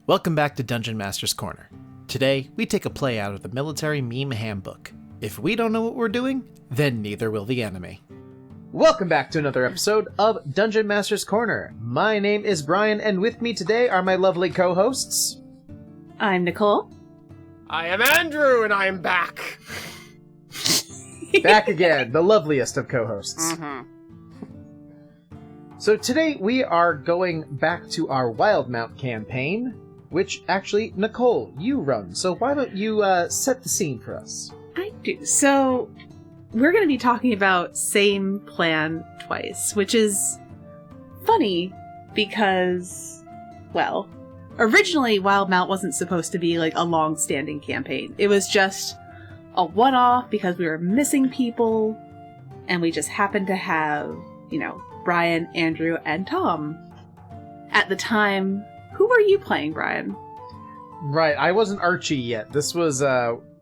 Welcome back to Dungeon Master's Corner. Today, we take a play out of the Military Meme Handbook. If we don't know what we're doing, then neither will the enemy. Welcome back to another episode of Dungeon Master's Corner. My name is Brian, and with me today are my lovely co-hosts. I'm Nicole. I am Andrew, and I am back. Back again, the loveliest of co-hosts. Mm-hmm. So today we are going back to our Wildmount campaign, which actually, Nicole, you run. So why don't you set the scene for us? I do. So we're going to be talking about same plan twice, which is funny because, well, originally Wildmount wasn't supposed to be like a long-standing campaign. It was just a one-off because we were missing people, and we just happened to have, Brian, Andrew, and Tom. At the time, who were you playing, Brian? Right, I wasn't Archie yet. This was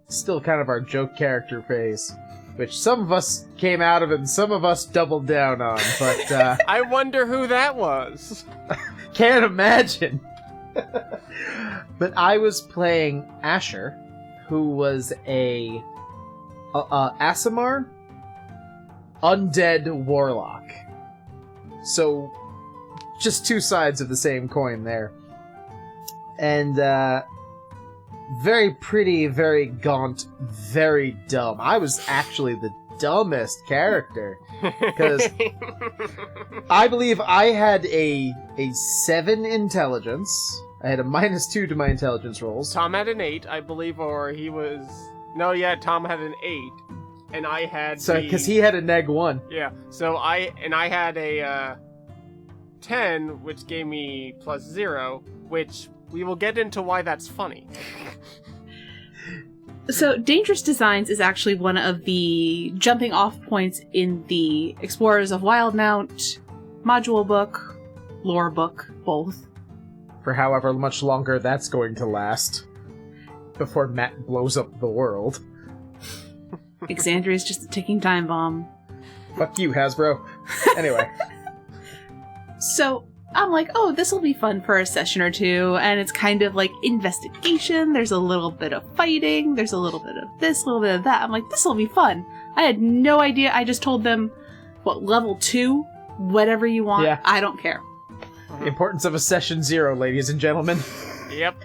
still kind of our joke character phase, which some of us came out of and some of us doubled down on, but I wonder who that was. Can't imagine. But I was playing Asher, who was a Aasimar undead warlock. So, just two sides of the same coin there. And, very pretty, very gaunt, very dumb. I was actually the dumbest character. Because I believe I had a 7 intelligence. I had a -2 to my intelligence rolls. Tom had an 8, I believe, or he was... No, yeah, Tom had an 8. And I had because he had a -1. Yeah, so I had a 10, which gave me +0, which we will get into why that's funny. So Dangerous Designs is actually one of the jumping off points in the Explorers of Wildmount module book, lore book, both. For however much longer that's going to last. Before Matt blows up the world. Exandria is just a ticking time bomb. Fuck you, Hasbro. Anyway. So, I'm like, oh, this will be fun for a session or two, and it's kind of like investigation, there's a little bit of fighting, there's a little bit of this, a little bit of that. I'm like, this will be fun. I had no idea, I just told them, level 2? Whatever you want, yeah. I don't care. The importance of a session 0, ladies and gentlemen. Yep.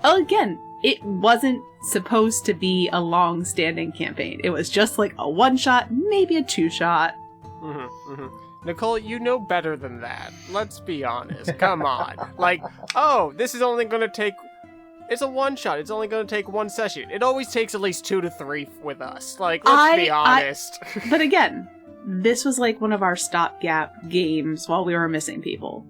Oh, again, it wasn't supposed to be a long-standing campaign. It was just like a one-shot, maybe a two-shot. Nicole, you know better than that. Let's be honest. Come on. This is only going to take... It's a one-shot. It's only going to take one session. It always takes at least 2 to 3 with us. Let's be honest. But again, this was like one of our stopgap games while we were missing people.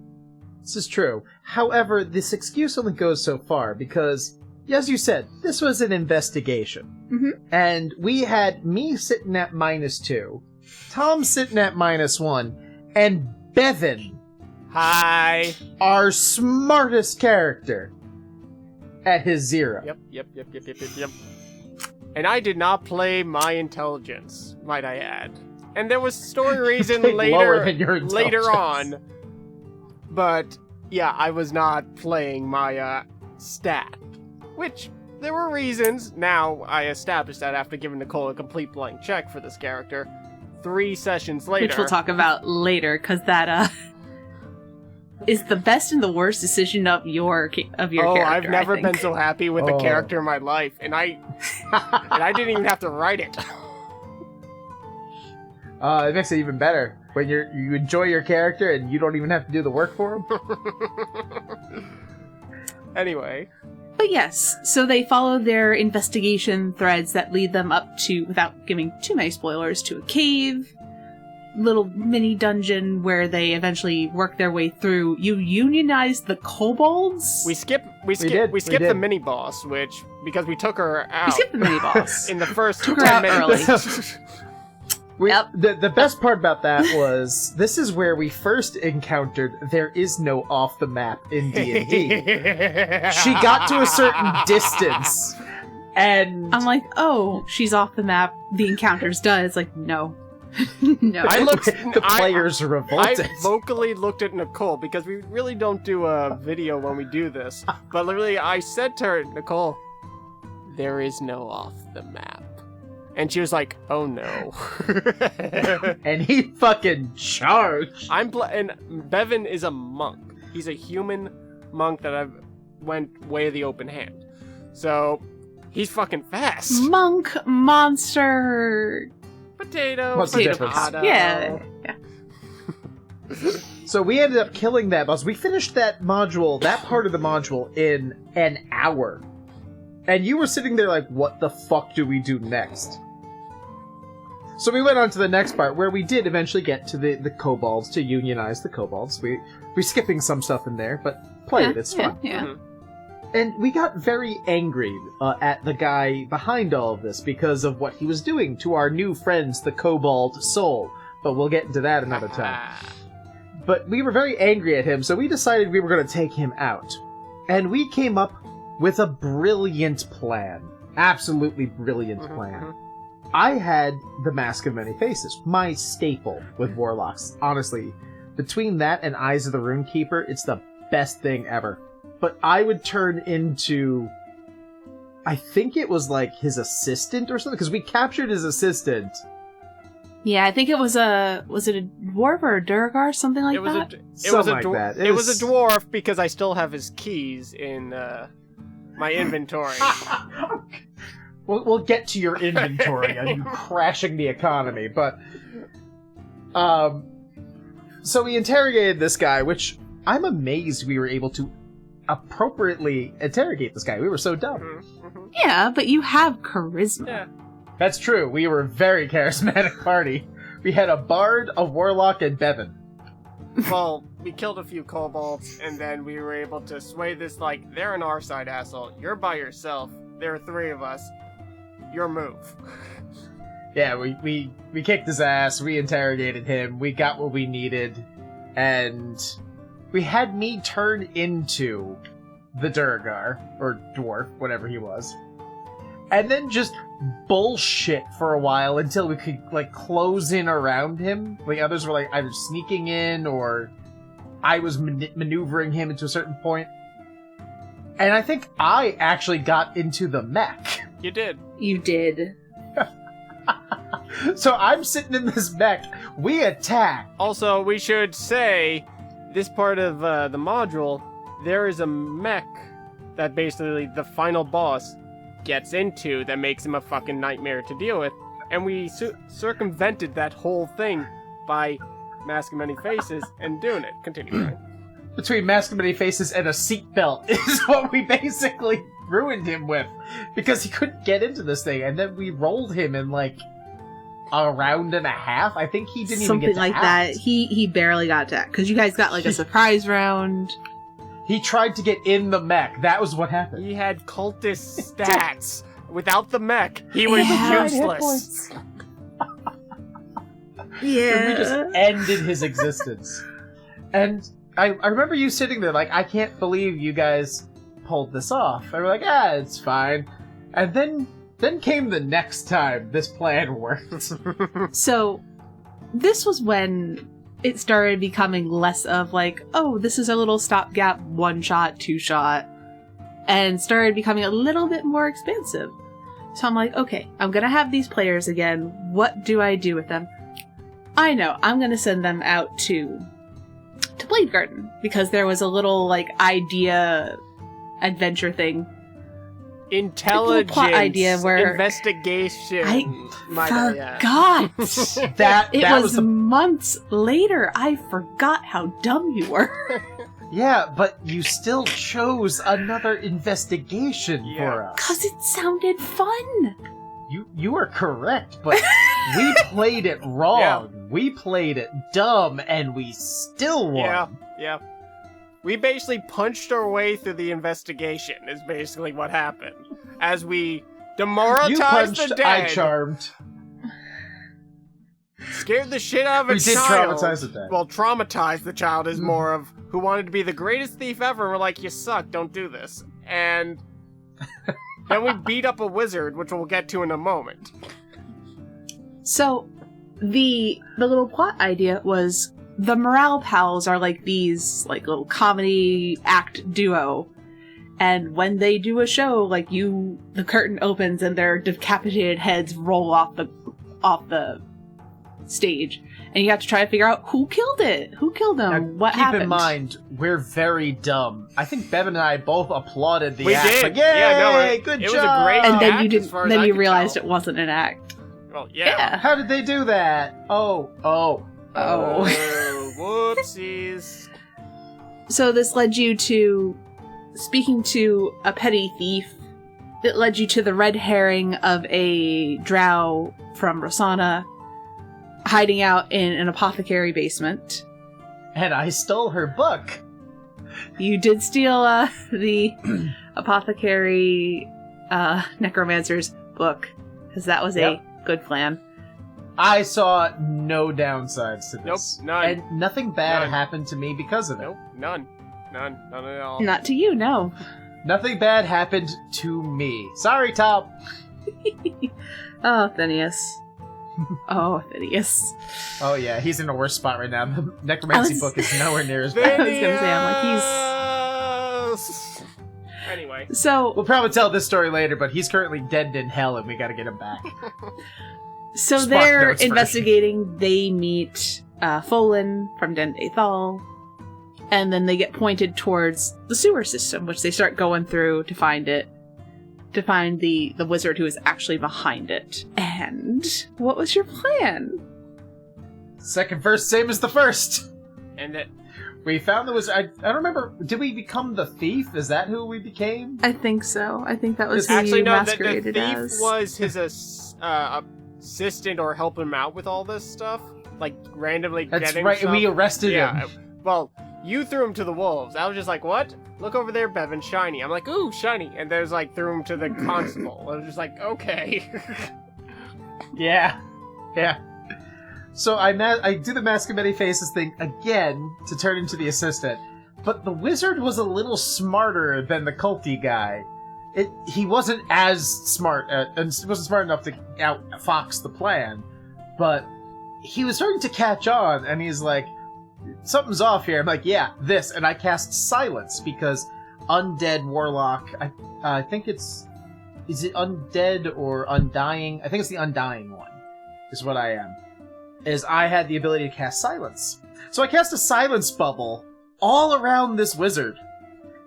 This is true. However, this excuse only goes so far because... As you said, this was an investigation. Mm-hmm. And we had me sitting at -2, Tom sitting at -1, and Bevan, hi, our smartest character, at his 0. Yep. And I did not play my intelligence, might I add. And there was story reason later on. But, yeah, I was not playing my stat. Which, there were reasons. Now, I established that after giving Nicole a complete blank check for this character. 3 sessions later. Which we'll talk about later, because that, is the best and the worst decision of your character. I've never been so happy with a character in my life. And I didn't even have to write it. It makes it even better. When you enjoy your character and you don't even have to do the work for him. Anyway... But yes, so they follow their investigation threads that lead them up to, without giving too many spoilers, to a cave, little mini dungeon where they eventually work their way through. You unionize the kobolds? We skipped the mini boss, which, because we took her out. We skipped the mini boss. In the first took her out minutes. early. Yep. The best part about that was, this is where we first encountered there is no off the map in D&D. She got to a certain distance, and... I'm like, oh, she's off the map, the encounter's done. It's like, no. No. The players are revolted. I vocally looked at Nicole, because we really don't do a video when we do this. But literally, I said to her, Nicole, there is no off the map. And she was like, oh no. And he fucking charged. And Bevan is a monk. He's a human monk that I've went way of the open hand. So, he's fucking fast. Monk, monster... Potato, What's the difference? Yeah. So we ended up killing that boss. We finished that part of the module, in an hour. And you were sitting there like, what the fuck do we do next? So we went on to the next part, where we did eventually get to the kobolds, to unionize the kobolds. We're skipping some stuff in there, but play it, it's fun. Yeah. Mhm. And we got very angry at the guy behind all of this because of what he was doing to our new friends, the Kobold Soul. But we'll get into that another time. But we were very angry at him, so we decided we were going to take him out. And we came up with a brilliant plan. Absolutely brilliant plan. I had the Mask of Many Faces, my staple with Warlocks. Honestly, between that and Eyes of the Runekeeper, it's the best thing ever. But I would turn into... I think it was like his assistant or something, because we captured his assistant. Yeah, I think it was was it a dwarf or a Durgar, something like that? It was a dwarf, because I still have his keys in my inventory. We'll get to your inventory and you crashing the economy, but... So we interrogated this guy, which I'm amazed we were able to appropriately interrogate this guy. We were so dumb. Yeah, but you have charisma. Yeah. That's true. We were a very charismatic party. We had a bard, a warlock, and Bevan. Well, we killed a few kobolds, and then we were able to sway this, like, they're on our side, asshole. You're by yourself. There are three of us. Your move. Yeah, we kicked his ass, we interrogated him, we got what we needed, and we had me turn into the Durgar, or dwarf, whatever he was, and then just bullshit for a while until we could, like, close in around him. The others were, like, either sneaking in, or I was maneuvering him into a certain point. And I think I actually got into the mech. You did. You did. So I'm sitting in this mech. We attack. Also, we should say, this part of the module, there is a mech that basically the final boss gets into that makes him a fucking nightmare to deal with. And we circumvented that whole thing by Mask of Many Faces and doing it. Continue, Ryan. Between Mask of Many Faces and a seatbelt is what we basically ruined him with. Because he couldn't get into this thing, and then we rolled him in, like, a round and a half. I think he didn't something even get to like that. He barely got to, because you guys got, like, a surprise round. He tried to get in the mech. That was what happened. He had cultist stats. Without the mech, he was useless. Yeah. And we just ended his existence. And I remember you sitting there like, I can't believe you guys pulled this off. And we're like, it's fine. And then came the next time this plan worked. So, this was when it started becoming less of like, oh, this is a little stopgap, one shot, two shot, and started becoming a little bit more expansive. So I'm like, okay, I'm gonna have these players again. What do I do with them? I know, I'm gonna send them out to Blade Garden, because there was a little, like, idea adventure thing. Intelligence, plot idea where investigation. I forgot. It was months later. I forgot how dumb you were. Yeah, but you still chose another investigation for us. Because it sounded fun. You are correct, but we played it wrong. Yeah. We played it dumb, and we still won. Yeah. We basically punched our way through the investigation, is basically what happened. As we demoralized the dead. I charmed. Scared the shit out of a child. We did traumatize the dead. Well, traumatize the child is more of who wanted to be the greatest thief ever, and we're like, you suck, don't do this. And then we beat up a wizard, which we'll get to in a moment. So, the little plot idea was the Morale Pals are like these like little comedy act duo. And when they do a show, like the curtain opens and their decapitated heads roll off the stage. And you have to try to figure out who killed it. Who killed them? Now, what happened? Keep in mind, we're very dumb. I think Bevan and I both applauded the we act. did. Like, yay, good it job. was a great And then act, you didn't. as far as Then I you could realized tell. it wasn't an act. Well, yeah. How did they do that? Oh. Whoopsies. So this led you to speaking to a petty thief. It led you to the red herring of a drow from Rosanna hiding out in an apothecary basement. And I stole her book. You did steal the apothecary necromancer's book, because that was a good plan. I saw no downsides to this. Nope, none. And nothing bad None. happened to me because of it. Nope, none at all. Not to you, no. Nothing bad happened to me. Sorry, Top. Oh, Phineas. Oh, Phineas. Oh yeah, he's in a worse spot right now. The necromancy book is nowhere near as bad. I was gonna say, I'm like, Anyway. So We'll probably tell this story later, but he's currently dead in hell, and we gotta get him back. So Spark they're notes first. investigating. They meet Folin from Dende Thal, and then they get pointed towards the sewer system, which they start going through to find it, to find the wizard who is actually behind it. And what was your plan? Second verse, same as the first. And that We found the wizard. I don't remember. Did we become the thief? Is that who we became? I think so. I think that was who actually you no, the masqueraded thief as. was his assistant or helping him out with all this stuff, like randomly That's getting right. stuff. We arrested Yeah. him. Well, you threw him to the wolves. I was just like, what? Look over there, Bevan, shiny. I'm like, ooh, shiny. And there's like, threw him to the constable. I was just like, okay. Yeah. So I do the mask of many faces thing again to turn into the assistant, but the wizard was a little smarter than the culty guy. He wasn't as smart, and wasn't smart enough to outfox the plan, but he was starting to catch on, and he's like, something's off here. I'm like, yeah, this, and I cast Silence, because Undead Warlock, I think is it Undead or Undying? I think it's the Undying one, is what I am. Is I had the ability to cast Silence. So I cast a Silence bubble all around this wizard,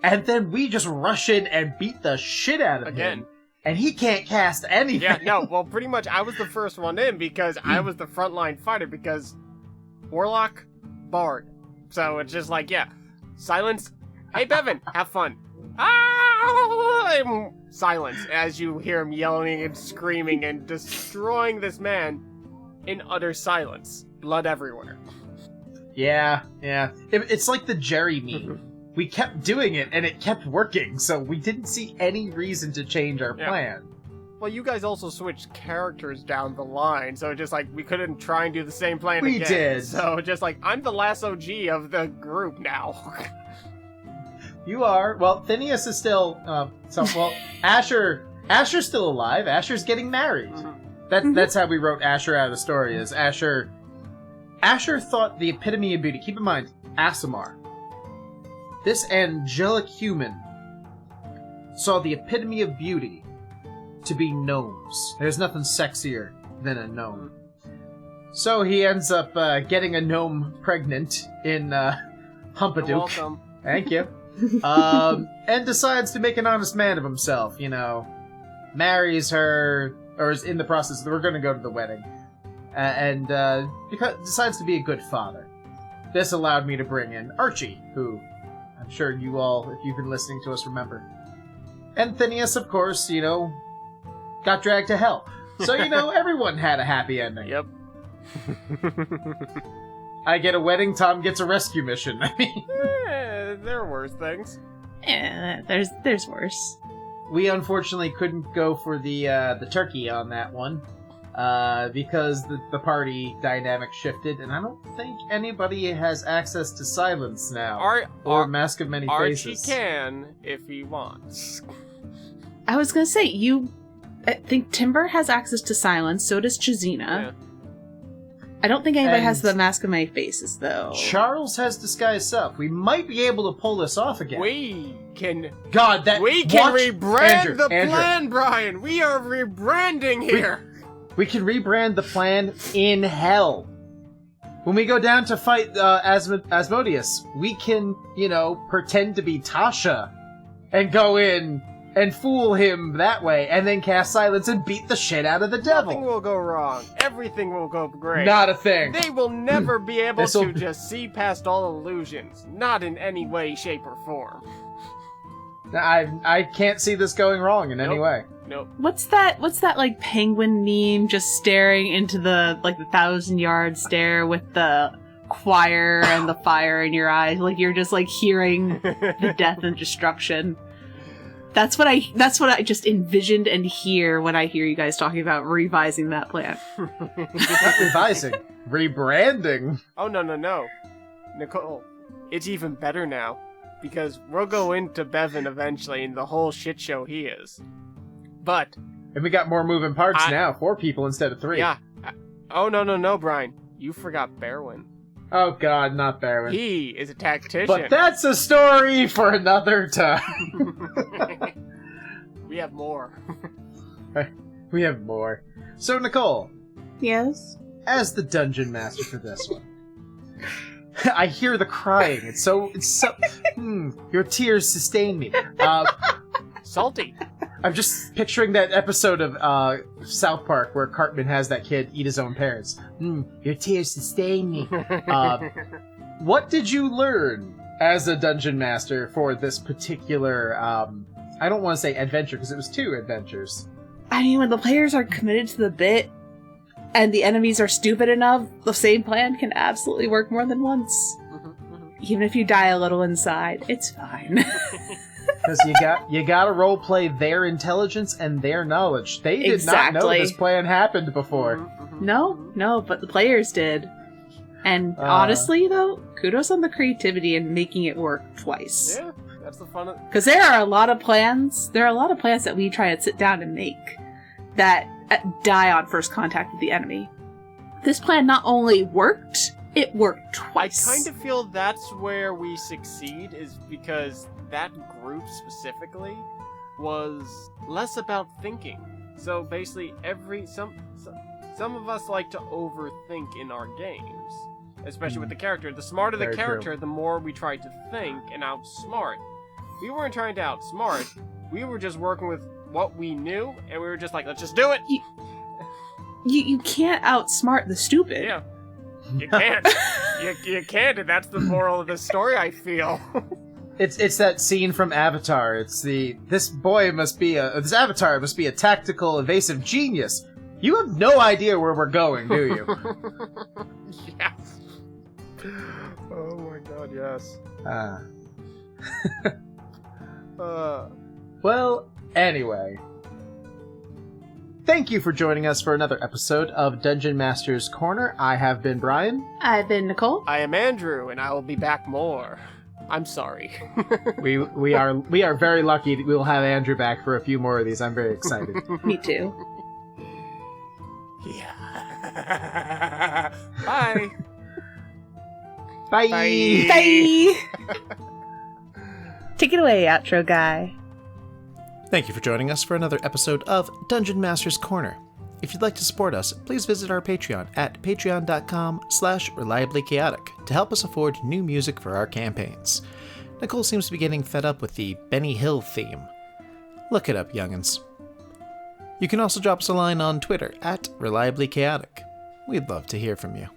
and then we just rush in and beat the shit out of him. And he can't cast anything. Yeah, no, well, pretty much I was the first one in because I was the frontline fighter because Warlock, Bard. So it's just like, yeah, Silence. Hey, Bevan, have fun. Ah! Silence as you hear him yelling and screaming and destroying this man in utter silence. Blood everywhere. Yeah. It's like the Jerry meme. We kept doing it, and it kept working, so we didn't see any reason to change our plan. Well, you guys also switched characters down the line, so just like, we couldn't try and do the same plan again. We did. So just like, I'm the last OG of the group now. You are. Well, Phineas is still, Asher's still alive. Asher's getting married. That's how we wrote Asher out of the story, is Asher thought the epitome of beauty. Keep in mind, Aasimar, this angelic human, saw the epitome of beauty to be gnomes. There's nothing sexier than a gnome. So he ends up getting a gnome pregnant in Humpaduke. You're welcome. Thank you. And decides to make an honest man of himself, marries her, or is in the process. We're going to go to the wedding. And decides to be a good father. This allowed me to bring in Archie, who I'm sure you all, if you've been listening to us, remember. And Phineas, of course, got dragged to hell. So, everyone had a happy ending. Yep. I get a wedding, Tom gets a rescue mission. I mean, there are worse things. Yeah, there's worse. We unfortunately couldn't go for the turkey on that one, because the party dynamic shifted, and I don't think anybody has access to Silence now, or Mask of Many Faces. Archie can, if he wants. I was gonna say, I think Timber has access to Silence, so does Chizina. I don't think anybody And has the mask of my faces, though. Charles has disguised self. We might be able to pull this off again. We can rebrand the plan, Brian. We are rebranding here. We can rebrand the plan in hell. When we go down to fight Asmodeus, we can, pretend to be Tasha and go in and fool him that way, and then cast silence and beat the shit out of the devil. Nothing will go wrong. Everything will go great. Not a thing. They will never be able to just see past all illusions. Not in any way, shape, or form. I can't see this going wrong in any way. Nope. What's that like penguin meme just staring into the 1,000-yard stare with the choir and the fire in your eyes, like you're just hearing the death and destruction. That's what I just envisioned and hear when I hear you guys talking about revising that plan. Not revising, rebranding. Oh no. Nicole, it's even better now. Because we'll go into Bevan eventually and the whole shit show he is. But... And we got more moving parts now. 4 people instead of 3. Yeah. Oh, no, Brian. You forgot Berwyn. Oh god, not Berwyn. He is a tactician. But that's a story for another time. We have more. We have more. So, Nicole. Yes? As the dungeon master for this one. I hear the crying. It's so. Your tears sustain me. Salty. I'm just picturing that episode of South Park where Cartman has that kid eat his own parents. Your tears sustain me. What did you learn as a dungeon master for this particular? I don't want to say adventure because it was 2 adventures. I mean, when the players are committed to the bit and the enemies are stupid enough, the same plan can absolutely work more than once. Even if you die a little inside, it's fine. Because you gotta roleplay their intelligence and their knowledge. They did not know this plan happened before. No, but the players did. And honestly, though, kudos on the creativity in making it work twice. Yeah, that's the fun of it. Because there are a lot of plans that we try to sit down and make that die on first contact with the enemy. This plan not only worked, it worked twice. I kind of feel that's where we succeed, is because that group specifically was less about thinking. So basically, some of us like to overthink in our games, especially with the character. The smarter the character, the more we try to think and outsmart. We weren't trying to outsmart. We were just working with what we knew, and we were just like, let's just do it. You can't outsmart the stupid. Yeah, you can't. you can't, and that's the moral of the story, I feel. It's that scene from Avatar. This avatar must be a tactical, evasive genius. You have no idea where we're going, do you? Yes. Oh my god, yes. Well, anyway. Thank you for joining us for another episode of Dungeon Master's Corner. I have been Brian. I've been Nicole. I am Andrew, and I will be back more. I'm sorry. we are very lucky that we'll have Andrew back for a few more of these. I'm very excited. Me too. Yeah. Bye. Bye. Bye. Take it away, outro guy. Thank you for joining us for another episode of Dungeon Master's Corner. If you'd like to support us, please visit our Patreon at patreon.com/reliably chaotic to help us afford new music for our campaigns. Nicole seems to be getting fed up with the Benny Hill theme. Look it up, youngins. You can also drop us a line on Twitter at reliably chaotic. We'd love to hear from you.